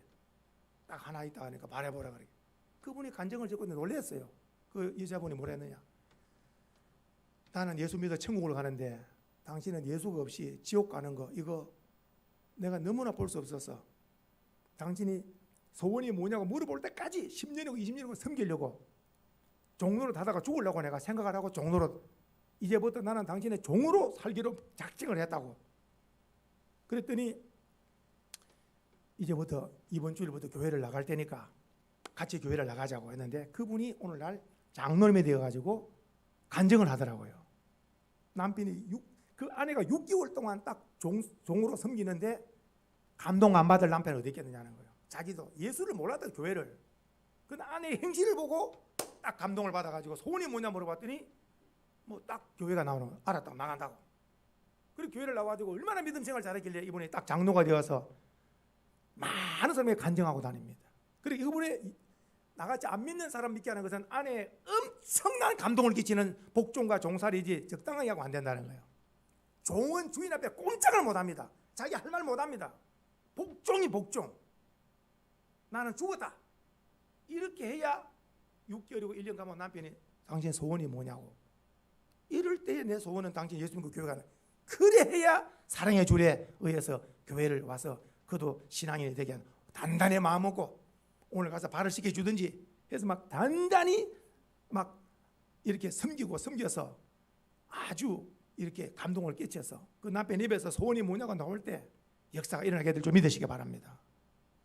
딱 하나 있다 하니까 말해보라 그래. 그분이 간증을 적고 놀랐어요. 그 여자분이 뭐라 했느냐. 나는 예수 믿어 천국을 가는데 당신은 예수가 없이 지옥 가는 거, 이거 내가 너무나 볼 수 없어서 당신이 소원이 뭐냐고 물어볼 때까지 10년이고 20년이고 섬기려고 종로로 다다가 죽으려고 내가 생각을 하고 종로로, 이제부터 나는 당신의 종으로 살기로 작정을 했다고. 그랬더니 이제부터 이번 주일부터 교회를 나갈 테니까 같이 교회를 나가자고 했는데, 그분이 오늘날 장로님이 되어가지고 간증을 하더라고요. 남편이 그 아내가 6개월 동안 딱 종으로 섬기는데 감동 안 받을 남편이 어디 있겠느냐는 거예요. 자기도 예수를 몰랐던 교회를. 그 아내의 행실을 보고 딱 감동을 받아가지고 소원이 뭐냐 물어봤더니 뭐 딱 교회가 나오는 거 알았다고 나간다고. 그리고 교회를 나와가지고 얼마나 믿음 생활 잘했길래 이분이 딱 장로가 되어서 많은 사람이 간증하고 다닙니다. 그리고 이분이 나같이 안 믿는 사람 믿게 하는 것은 아내의 엄청난 감동을 끼치는 복종과 종살이지 적당하게 하고 안 된다는 거예요. 종은 주인 앞에 꼼짝을 못합니다. 자기 할 말 못합니다. 복종이 복종. 나는 죽었다. 이렇게 해야 6개월이고 1년 가면 남편이 당신 소원이 뭐냐고. 이럴 때에 내 소원은 당신 예수 믿고 교회 가는. 그래 해야 사랑의 줄에 의해서 교회를 와서 그도 신앙인이 되게 하는. 단단히 마음 먹고 오늘 가서 발을 씻겨주든지 해서 막 단단히 막 이렇게 섬겨서 아주 이렇게 감동을 끼쳐서 그 남편 입에서 소원이 뭐냐고 나올 때 역사가 일어나게 될 줄 믿으시기 바랍니다.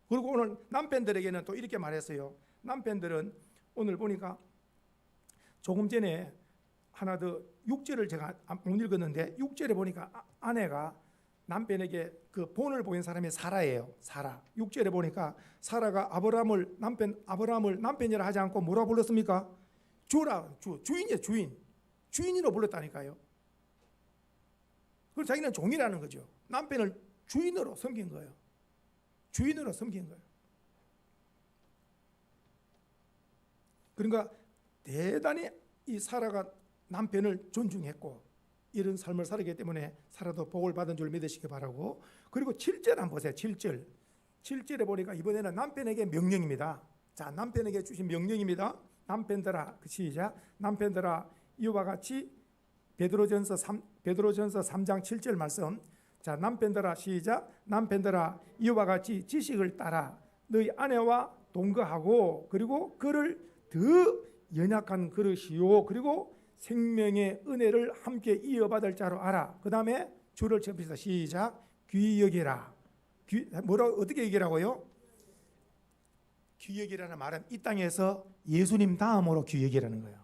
그리고 오늘 남편들에게는 또 이렇게 말했어요. 남편들은 오늘 보니까 조금 전에 하나 더 6절을 제가 못 읽었는데 6절에 보니까 아내가 남편에게 그 본을 보인 사람이 사라예요. 사라. 6절에 보니까 사라가 아브라함을 남편이라 하지 않고 뭐라 불렀습니까? 주인이에요. 주인으로 불렀다니까요. 그리고 자기는 종이라는 거죠. 남편을 주인으로 섬긴 거예요. 주인으로 섬긴 거예요. 그러니까 대단히 이 사라가 남편을 존중했고 이런 삶을 살았기 때문에 사라도 복을 받은 줄 믿으시기 바라고. 그리고 7절 한번 보세요. 7절에 보니까 이번에는 남편에게 명령입니다. 자, 남편에게 주신 명령입니다. 남편들아, 시작. 남편들아, 이와 같이 베드로전서 3장 7절 말씀. 자, 남편들아, 시작. 남편들아, 이와 같이 지식을 따라 너희 아내와 동거하고 그리고 그를 더 연약한 그릇이요 그리고 생명의 은혜를 함께 이어받을 자로 알아. 그 다음에 줄을 접시다. 시작. 귀히 여기라. 어떻게 얘기라고요? 귀히 여기라는 말은 이 땅에서 예수님 다음으로 귀히 여기라는 거예요.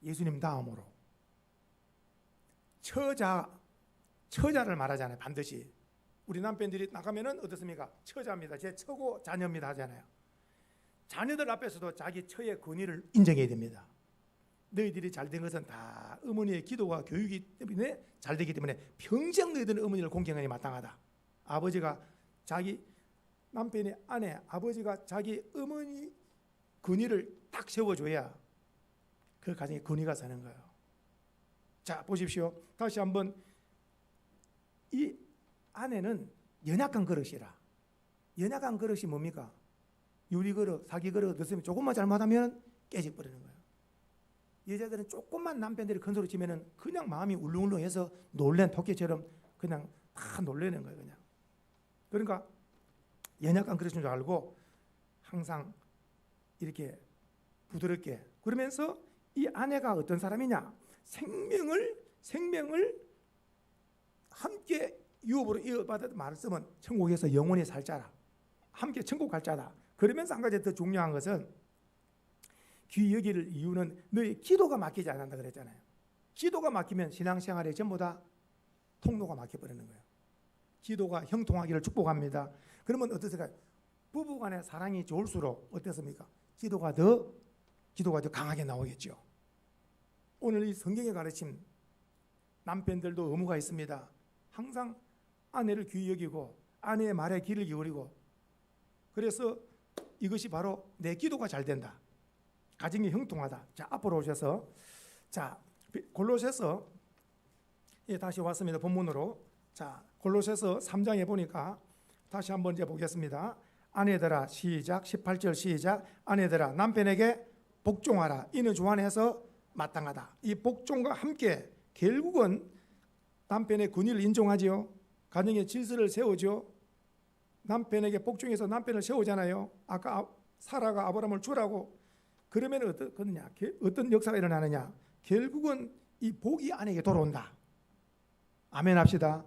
예수님 다음으로. 처자를 말하잖아요. 반드시. 우리 남편들이 나가면은 어떻습니까? 처자입니다. 제 처고 자녀입니다 하잖아요. 자녀들 앞에서도 자기 처의 권위를 인정해야 됩니다. 너희들이 잘된 것은 다 어머니의 기도와 교육이 때문에 잘되기 때문에 평생 너희들은 어머니를 공경하니 마땅하다. 아버지가 자기 남편의 아내, 아버지가 자기 어머니 권위를 딱 세워줘야 그 가정에 권위가 사는 거예요. 자, 보십시오. 다시 한번 이 아내는 연약한 그릇이라. 연약한 그릇이 뭡니까? 유리그릇, 사기그릇 넣으면 조금만 잘못하면 깨져버리는 거예요. 여자들은 조금만 남편들이 큰 소리 치면은 그냥 마음이 울렁울렁해서 놀란 토끼처럼 그냥 다 놀래는 거예요. 그냥. 그러니까 연약한 그릇인 줄 알고 항상 이렇게 부드럽게. 그러면서 이 아내가 어떤 사람이냐? 생명을 함께 유업으로 이어받은 말을 쓰면 천국에서 영원히 살 자라. 함께 천국 갈 자다. 그러면서 한 가지 더 중요한 것은 귀히 여길 이유는 너희 기도가 막히지 않는다 그랬잖아요. 기도가 막히면 신앙생활에 전부 다 통로가 막혀버리는 거예요. 기도가 형통하기를 축복합니다. 그러면 어떠세요? 부부간의 사랑이 좋을수록 어떻습니까? 기도가 더 강하게 나오겠죠. 오늘 이 성경의 가르침, 남편들도 의무가 있습니다. 항상 아내를 귀히 여기고 아내의 말에 귀를 기울이고, 그래서 이것이 바로 내 기도가 잘 된다. 가정이 형통하다. 자, 앞으로 오셔서, 자, 골로새서, 예, 다시 왔습니다. 본문으로. 자, 골로새서 3장에 보니까 다시 한번 이제 보겠습니다. 아내들아, 시작. 18절 시작. 아내들아, 남편에게 복종하라. 이는 주 안에서 마땅하다. 이 복종과 함께 결국은 남편의 권위를 인정하지요. 가정의 질서를 세우죠. 남편에게 복종해서 남편을 세우잖아요. 아까 사라가 아브라함을 주라고. 그러면 어떤 역사가 일어나느냐? 결국은 이 복이 아내에게 돌아온다. 아멘 합시다.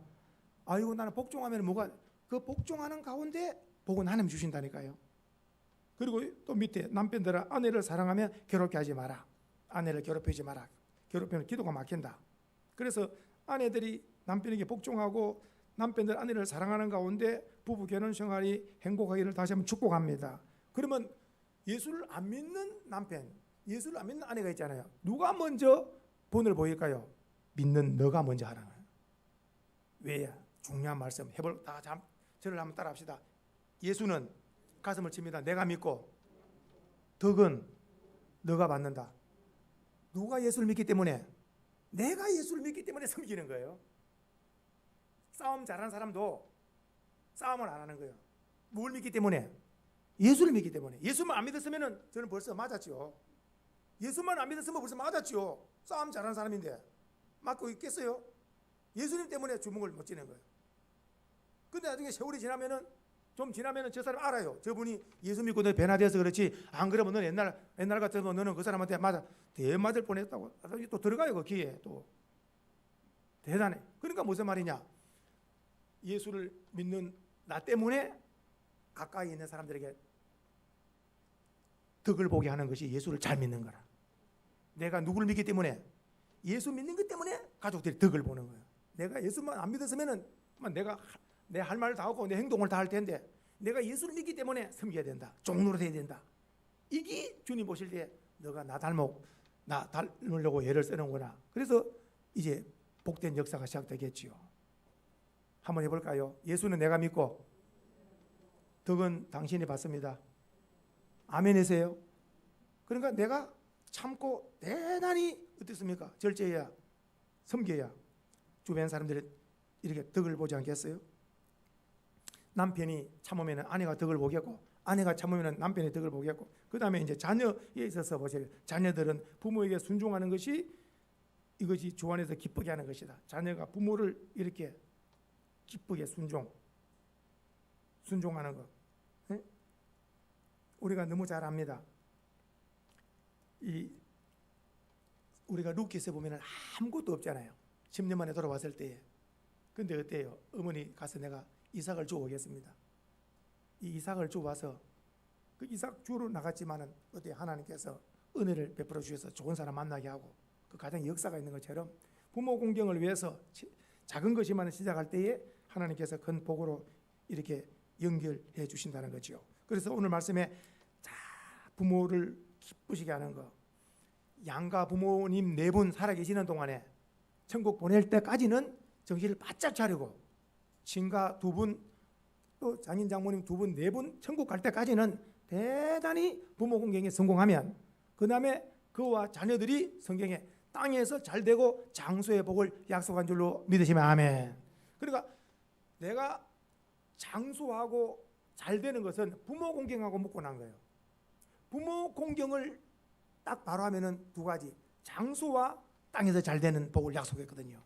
아이고, 나는 복종하면 뭐가, 그 복종하는 가운데 복은 하나님 주신다니까요. 그리고 또 밑에 남편들아, 아내를 사랑하면 괴롭게 하지 마라. 아내를 괴롭히지 마라. 괴롭히면 기도가 막힌다. 그래서 아내들이 남편에게 복종하고 남편들 아내를 사랑하는 가운데 부부 결혼 생활이 행복하기를 다시 한번 축복합니다. 그러면 예수를 안 믿는 남편, 예수를 안 믿는 아내가 있잖아요. 누가 먼저 본을 보일까요? 믿는 너가 먼저 하라는 거예요. 왜야? 중요한 말씀 저를 한번 따라합시다. 예수는 가슴을 칩니다. 내가 믿고 덕은 너가 받는다. 누가 예수를 믿기 때문에? 내가 예수를 믿기 때문에 섬기는 거예요. 싸움 잘하는 사람도 싸움을 안 하는 거예요. 뭘 믿기 때문에? 예수를 믿기 때문에. 예수만 안 믿었으면 저는 벌써 맞았죠. 예수만 안 믿었으면 벌써 맞았죠. 싸움 잘하는 사람인데 맞고 있겠어요? 예수님 때문에 주먹을 못 쥐는 거예요. 근데 나중에 세월이 지나면은 좀 지나면은 저 사람 알아요. 저분이 예수 믿고 너 변화돼서 그렇지. 안 그러면 너는 옛날 같으면 너는 그 사람한테 대맞을 뻔했다고. 또 들어가요 그 귀에 또. 대단해. 그러니까 무슨 말이냐? 예수를 믿는 나 때문에 가까이 있는 사람들에게 덕을 보게 하는 것이 예수를 잘 믿는 거라. 내가 누구를 믿기 때문에? 예수 믿는 것 때문에 가족들이 덕을 보는 거예요. 내가 예수만 안 믿었으면은 내가 내 할 말을 다 하고 내 행동을 다 할 텐데 내가 예수를 믿기 때문에 섬겨야 된다. 종로로 돼야 된다. 이게 주님 보실 때 너가 나 닮으려고 애를 쓰는구나. 그래서 이제 복된 역사가 시작되겠지요. 한번 해볼까요? 예수는 내가 믿고 덕은 당신이 받습니다. 아멘이세요? 그러니까 내가 참고 대단히 어떻습니까? 절제해야 섬겨야 주변 사람들이 이렇게 덕을 보지 않겠어요? 남편이 참으면 아내가 덕을 보겠고 아내가 참으면 남편이 덕을 보겠고 그 다음에 이제 자녀에 있어서 보세요. 자녀들은 부모에게 순종하는 것이 이것이 주 안에서 기쁘게 하는 것이다. 자녀가 부모를 이렇게 기쁘게 순종하는 것. 네? 우리가 너무 잘 압니다. 우리가 루키에서 보면 아무것도 없잖아요. 10년 만에 돌아왔을 때에. 근데 어때요? 어머니 가서 내가 이삭을 주워 오겠습니다. 이 이삭을 주워 와서 그 이삭 주러 나갔지만은 어때 하나님께서 은혜를 베풀어 주셔서 좋은 사람 만나게 하고 그 가정에 역사가 있는 것처럼 부모 공경을 위해서 작은 것이만 시작할 때에 하나님께서 큰 복으로 이렇게 연결해 주신다는 거죠. 그래서 오늘 말씀에 부모를 기쁘시게 하는 거, 양가 부모님 4분 살아계시는 동안에 천국 보낼 때까지는 정신을 바짝 차리고 친가 2분 또 장인 장모님 2분 4분 천국 갈 때까지는 대단히 부모 공경에 성공하면 그 다음에 그와 자녀들이 성경에 땅에서 잘되고 장수의 복을 약속한 줄로 믿으시면 아멘. 그러니까 내가 장수하고 잘되는 것은 부모 공경하고 묶고 난 거예요. 부모 공경을 딱 바로 하면은 2가지, 장수와 땅에서 잘되는 복을 약속했거든요.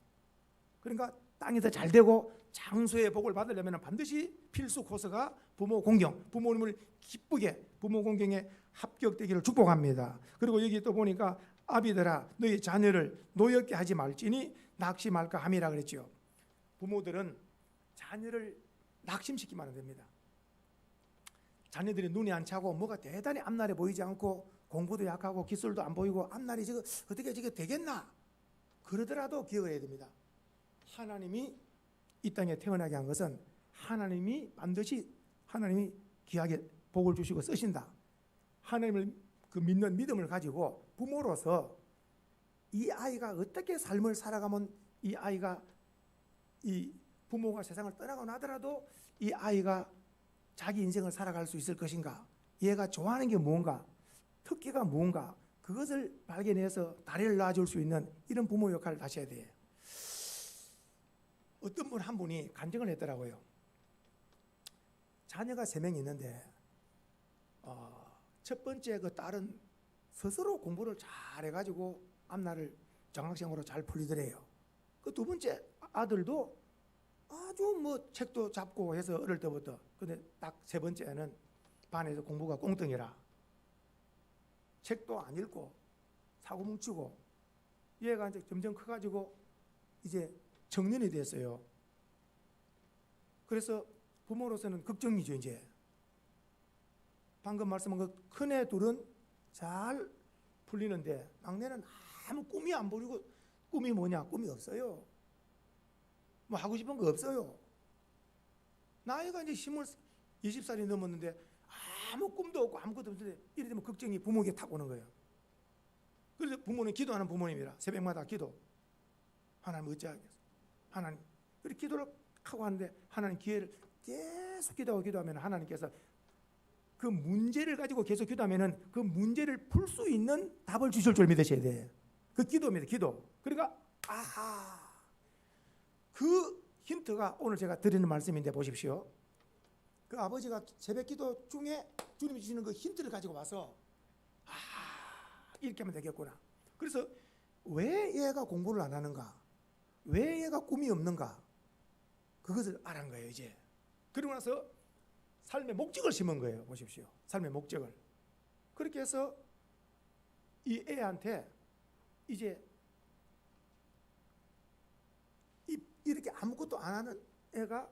그러니까 땅에서 잘되고 장수의 복을 받으려면 반드시 필수 코스가 부모 공경, 부모님을 기쁘게 부모 공경에 합격되기를 축복합니다. 그리고 여기 또 보니까 아비들아 너희 자녀를 노엽게 하지 말지니 낙심할까 함이라 그랬죠. 부모들은 자녀를 낙심시키면 안 됩니다. 자녀들이 눈이 안 차고 뭐가 대단히 앞날에 보이지 않고 공부도 약하고 기술도 안 보이고 앞날이 지금 어떻게 되겠나 그러더라도 기억을 해야 됩니다. 하나님이 이 땅에 태어나게 한 것은 하나님이 반드시 하나님이 귀하게 복을 주시고 쓰신다. 하나님을 그 믿는 믿음을 가지고 부모로서 이 아이가 어떻게 삶을 살아가면 이 아이가 이 부모가 세상을 떠나고 나더라도 이 아이가 자기 인생을 살아갈 수 있을 것인가, 얘가 좋아하는 게 뭔가, 특기가 뭔가 그것을 발견해서 다리를 놔줄 수 있는 이런 부모 역할을 하셔야 돼요. 어떤 분 한 분이 간증을 했더라고요. 자녀가 3명이 있는데 첫 번째 그 딸은 스스로 공부를 잘 해가지고 앞날을 정학생으로 잘 풀리더래요. 그 2번째 아들도 아주 뭐 책도 잡고 해서 어릴 때부터. 근데 딱 3번째는 반에서 공부가 꽁뚱이라 책도 안 읽고 사고 뭉치고 얘가 이제 점점 커가지고 이제 청년이 됐어요. 그래서 부모로서는 걱정이죠. 이제 방금 말씀한 그 큰애 둘은 잘 풀리는데 막내는 아무 꿈이 안 보이고 꿈이 뭐냐? 꿈이 없어요. 뭐 하고 싶은 거 없어요. 나이가 이제 20살이 넘었는데 아무 꿈도 없고 아무것도 없는데 이래 되면 걱정이 부모에게 탁 오는 거예요. 그래서 부모는 기도하는 부모님이라 새벽마다 기도. 하나님 어찌하겠어? 하나님. 그렇게 기도를 하고 하는데 하나님 기회를 계속 기도하면 하나님께서 그 문제를 가지고 계속 기도하면은 그 문제를 풀 수 있는 답을 주실 줄 믿으셔야 돼. 그 기도입니다. 기도. 그러니까 아하, 그 힌트가 오늘 제가 드리는 말씀인데 보십시오. 그 아버지가 새벽기도 중에 주님이 주시는 그 힌트를 가지고 와서 이렇게 하면 되겠구나. 그래서 왜 얘가 공부를 안 하는가, 왜 얘가 꿈이 없는가, 그것을 알은 거예요. 이제 그러고 나서 삶의 목적을 심은 거예요. 보십시오. 삶의 목적을. 그렇게 해서 이 애한테 이제 이렇게 아무것도 안 하는 애가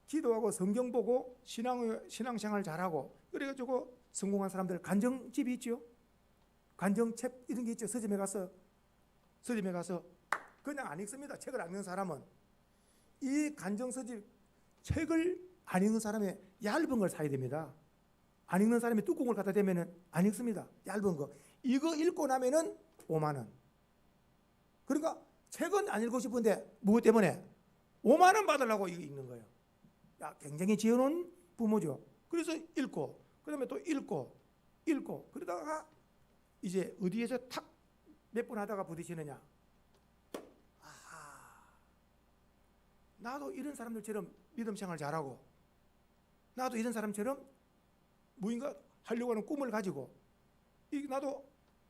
기도하고 성경 보고 신앙생활 잘하고 그래가지고 성공한 사람들 간정집이 있죠. 간정책 이런 게 있죠. 서점에 가서 그냥 안 읽습니다. 책을 안 읽는 사람은 이 간정서집 책을 안 읽는 사람의 얇은 걸 사야 됩니다. 안 읽는 사람이 두꺼운 걸 갖다 대면은 안 읽습니다. 얇은 거. 이거 읽고 나면은 5만 원. 그러니까 책은 안 읽고 싶은데 무엇 때문에 5만 원 받으려고 이거 읽는 거예요. 야, 굉장히 지혜로운 부모죠. 그래서 읽고 그다음에 또 읽고 그러다가 이제 어디에서 탁 몇 번 하다가 부딪히느냐. 나도 이런 사람들처럼 믿음 생활 잘하고 나도 이런 사람처럼 무언가 하려고 하는 꿈을 가지고 나도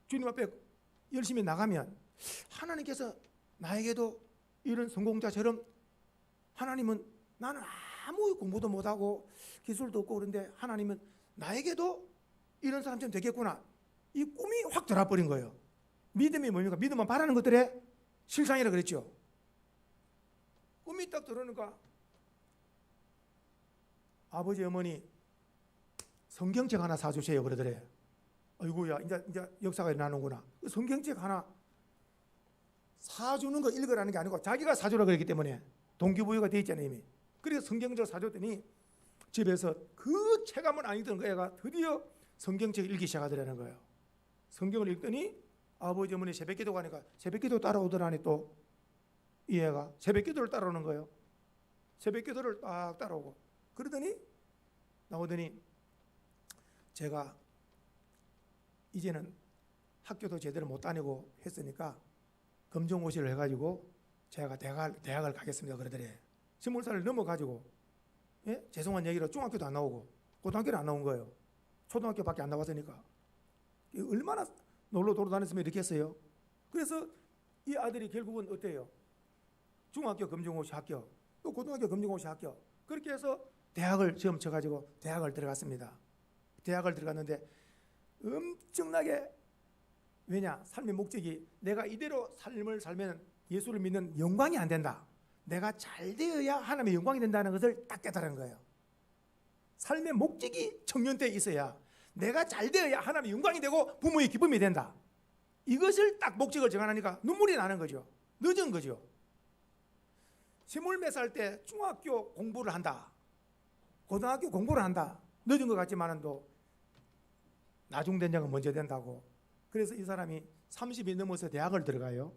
주님 앞에 열심히 나가면 하나님께서 나에게도 이런 성공자처럼 하나님은 나는 아무 공부도 못하고 기술도 없고 그런데 하나님은 나에게도 이런 사람처럼 되겠구나. 이 꿈이 확 들어버린 거예요. 믿음이 뭡니까? 믿음은 바라는 것들의 실상이라 그랬죠. 꿈이 딱 들어오니까 아버지 어머니 성경책 하나 사주세요 그러더래. 아이고야 이제 역사가 일어나는구나. 성경책 하나 사주는 거 읽으라는 게 아니고 자기가 사주라 그랬기 때문에 동기부여가 돼 있잖아요 이미. 그래서 성경책 사줬더니 집에서 그 책 한번 안 읽던 그 애가 드디어 성경책 읽기 시작하더라는 거예요. 성경을 읽더니 아버지 어머니 새벽기도 가니까 새벽기도 따라오더라니 또 이 애가 새벽기도를 따라오는 거예요. 새벽기도를 딱 따라오고 그러더니 나오더니 제가 이제는 학교도 제대로 못 다니고 했으니까 검정고시를 해가지고 제가 대학을 가겠습니다 그러더래. 20살을 넘어가지고 죄송한 얘기로 중학교도 안 나오고 고등학교를 안 나온 거예요. 초등학교밖에 안 나왔으니까 얼마나 놀러 돌아다녔으면 이렇게 했어요. 그래서 이 아들이 결국은 어때요? 중학교 검정고시 합격, 또 고등학교 검정고시 합격. 그렇게 해서 대학을 시험 쳐가지고 대학을 들어갔습니다. 대학을 들어갔는데 엄청나게 왜냐? 삶의 목적이 내가 이대로 삶을 살면 예수를 믿는 영광이 안 된다. 내가 잘 되어야 하나님의 영광이 된다는 것을 딱 깨달은 거예요. 삶의 목적이 청년 때에 있어야 내가 잘 되어야 하나님의 영광이 되고 부모의 기쁨이 된다. 이것을 딱 목적을 정하니까 눈물이 나는 거죠. 늦은 거죠. 20몇 살 때 중학교 공부를 한다. 고등학교 공부를 한다. 늦은 것 같지만도 나중된장은 먼저 된다고. 그래서 이 사람이 30이 넘어서 대학을 들어가요.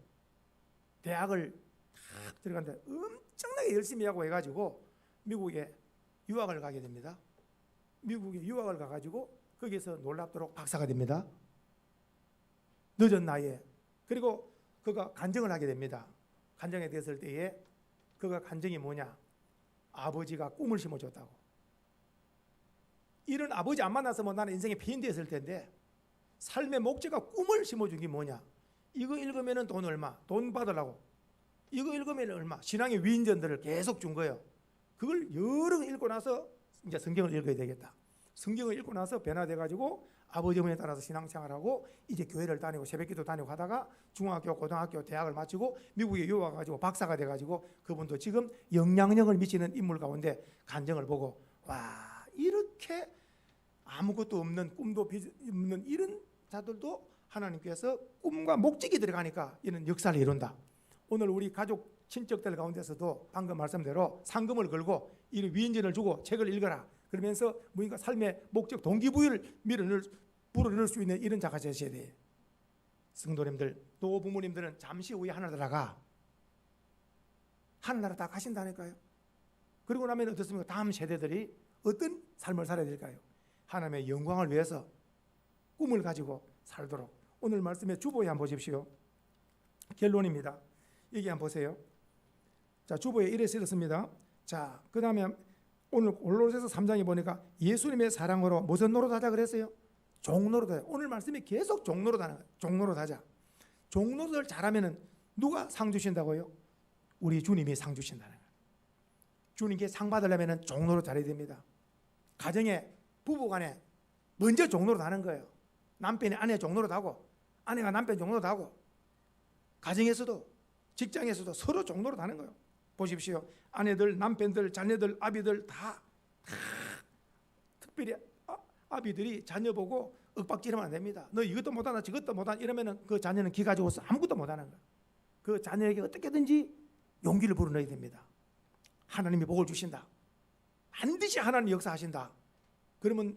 대학을 딱 들어갔는데 엄청나게 열심히 하고 해가지고 미국에 유학을 가게 됩니다. 미국에 유학을 가가지고 거기서 놀랍도록 박사가 됩니다. 늦은 나이에. 그리고 그가 간증을 하게 됩니다. 간증에 됐을 때에 그가 간증이 뭐냐? 아버지가 꿈을 심어줬다고. 이런 아버지 안 만났으면 나는 인생에 폐인되었을 텐데 삶의 목적과 꿈을 심어준 게 뭐냐? 이거 읽으면 돈 얼마? 돈 받으려고. 이거 읽으면 얼마? 신앙의 위인전들을 계속 준 거예요. 그걸 여러 번 읽고 나서 이제 성경을 읽어야 되겠다. 성경을 읽고 나서 변화돼가지고 아버지 어머니에 따라서 신앙생활하고 이제 교회를 다니고 새벽기도 다니고 하다가 중학교, 고등학교, 대학을 마치고 미국에 유학 가지고 박사가 돼가지고 그분도 지금 영향력을 미치는 인물 가운데 간증을 보고 와 이렇게 아무것도 없는 꿈도 없는 이런 자들도 하나님께서 꿈과 목적이 들어가니까 이런 역사를 이룬다. 오늘 우리 가족 친척들 가운데서도 방금 말씀대로 상금을 걸고 이 위인전을 주고 책을 읽어라. 그러면서 뭔가 삶의 목적 동기부여를 불어넣을 수 있는 이런 자가 되셔야 돼요. 성도님들, 또 부모님들은 잠시 후에 하늘나라 다 가신다니까요. 그러고 나면 어떻습니까? 다음 세대들이 어떤 삶을 살아야 될까요? 하나님의 영광을 위해서 꿈을 가지고 살도록. 오늘 말씀의 주보에 한번 보십시오. 결론입니다. 여기 한번 보세요. 자, 주보에 이래 쓰였습니다. 자, 그 다음에 오늘 골로새서 3장에 보니까 예수님의 사랑으로 무슨 노릇하자 그랬어요? 종노릇하자. 오늘 말씀이 계속 종노릇하는 거예요. 종노릇하자. 종노릇을 잘하면은 누가 상 주신다고요? 우리 주님이 상 주신다는 거예요. 주님께 상 받으려면은 종노릇 잘해야 됩니다. 가정에 부부간에 먼저 종노릇하는 거예요. 남편이 아내 종노릇하고 아내가 남편 종노릇하고 가정에서도 직장에서도 서로 종노릇하는 거예요. 보십시오. 아내들, 남편들, 자녀들, 아비들 다 특별히 아비들이 자녀 보고 윽박지르면 안 됩니다. 너 이것도 못하나 저것도 못하나 이러면은 그 자녀는 기 가지고서 아무것도 못하는 거예요. 그 자녀에게 어떻게든지 용기를 불어넣어야 됩니다. 하나님이 복을 주신다. 반드시 하나님이 역사하신다. 그러면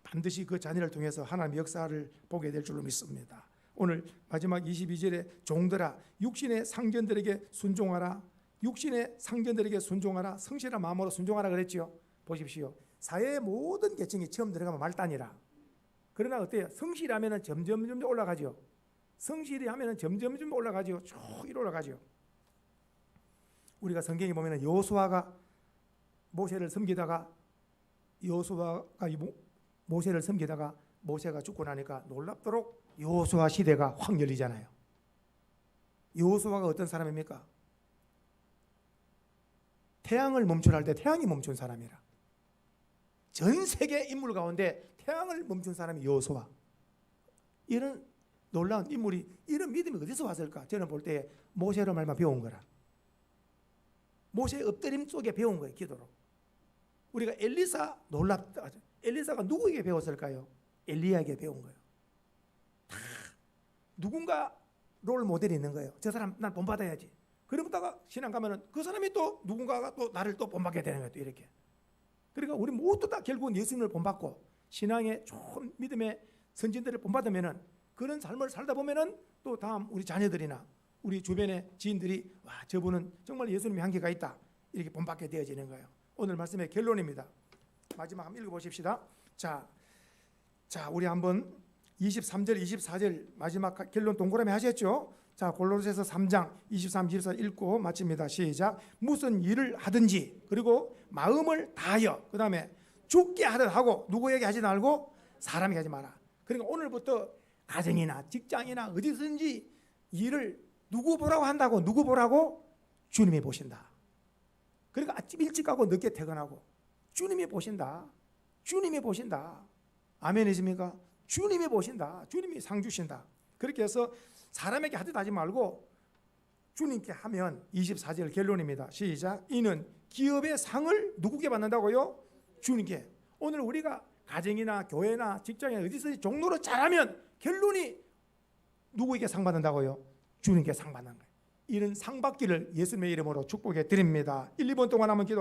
반드시 그 자녀를 통해서 하나님의 역사를 보게 될 줄로 믿습니다. 오늘 마지막 22절에 종들아 육신의 상견들에게 순종하라. 육신의 상견들에게 순종하라. 성실한 마음으로 순종하라 그랬지요. 보십시오. 사회의 모든 계층이 처음 들어가면 말단이라. 그러나 어때요? 성실하면 점점 올라가죠. 성실히 하면 점점 올라가죠. 쭉 올라가죠. 우리가 성경에 보면 여호수아가 모세를 섬기다가 모세가 죽고 나니까 놀랍도록 여호수아 시대가 확 열리잖아요. 여호수아가 어떤 사람입니까? 태양을 멈추라 할 때 태양이 멈춘 사람이라. 전 세계 인물 가운데 태양을 멈춘 사람이 여호수아. 이런 놀라운 인물이 이런 믿음이 어디서 왔을까? 저는 볼 때 모세로 말만 배운 거라. 모세의 엎드림 속에 배운 거예요. 기도로. 우리가 엘리사 놀랍다. 엘리사가 누구에게 배웠을까요? 엘리야에게 배운 거예요. 다 누군가 롤 모델이 있는 거예요. 저 사람 난 본받아야지. 그러다가 신앙 가면은 그 사람이 또 누군가가 또 나를 또 본받게 되는 거예요. 또 이렇게. 그러니까 우리 모두 다 결국은 예수님을 본받고 신앙의 좋은 믿음의 선진들을 본받으면은 그런 삶을 살다 보면은 또 다음 우리 자녀들이나 우리 주변의 지인들이 와 저분은 정말 예수님의 한계가 있다 이렇게 본받게 되어지는 거예요. 오늘 말씀의 결론입니다. 마지막 한번 읽어보십시다. 자 우리 한번 23절 24절 마지막 결론 동그라미 하셨죠? 자 골로새서 3장 23, 24 읽고 마칩니다. 시작. 무슨 일을 하든지 그리고 마음을 다하여 그 다음에 죽게 하듯 하고 누구에게 하지 말고 사람에게 하지 마라. 그러니까 오늘부터 가정이나 직장이나 어디든지 일을 누구 보라고 한다고 누구 보라고? 주님이 보신다. 그러니까 아침 일찍 가고 늦게 퇴근하고 주님이 보신다. 주님이 보신다. 아멘이십니까? 주님이 보신다. 주님이 상 주신다. 그렇게 해서 사람에게 하듯 하지 말고 주님께 하면 24절 결론입니다. 시작. 이는 기업의 상을 누구께 받는다고요? 주님께. 오늘 우리가 가정이나 교회나 직장이나 어디서 종로로 잘하면 결론이 누구에게 상 받는다고요? 주님께 상 받는 거예요. 이런 상 받기를 예수님의 이름으로 축복해 드립니다. 1, 2분 동안 한번 기도